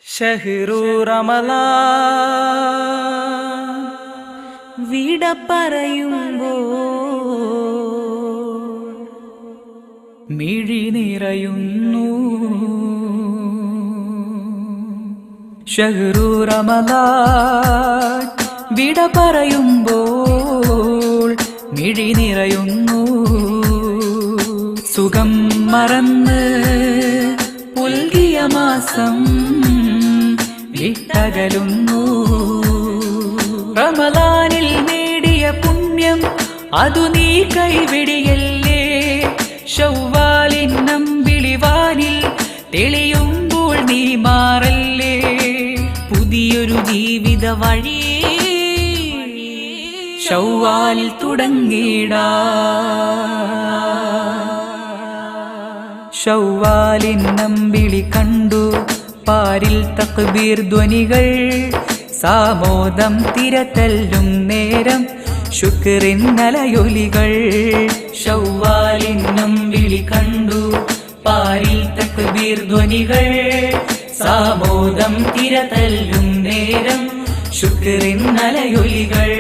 ഷഹ്റു റമളാൻ വിട പറയുമ്പോൾ മിഴി നിറയുന്നു. ഷഹ്റു റമളാൻ വിട പറയുമ്പോൾ മിഴി നിറയുന്നു. സുഖം മറന്ന് പുൽകിയ മാസം വിട്ടകലുന്നു. റമളാനിൽ നേടിയ പുണ്യം അതു നീ കൈവിടിയല്ലേ. ശവ്വാലിൻ നമ്പിളിവാനിൽ തെളിയുമ്പോൾ നീ മാറല്ലേ. പുതിയൊരു ജീവിത വഴി ശവ്വാലിൽ തുടങ്ങിടാ. ശവ്വാലിൻ നമ്പിളി കണ്ടു പാരിൽ തക്ബീർ ധ്വനികൾ. സാമോദം തിരതല്ലും നേരം ശുക്രിൻ അലയൊലികൾ. ശവ്വാലിൻ നമ്പിളി കണ്ടു പാരിൽ തക്ബീർ ധ്വനികൾ. സാമോദം തിരതല്ലും നേരം ശുക്രിൻ അലയൊലികൾ.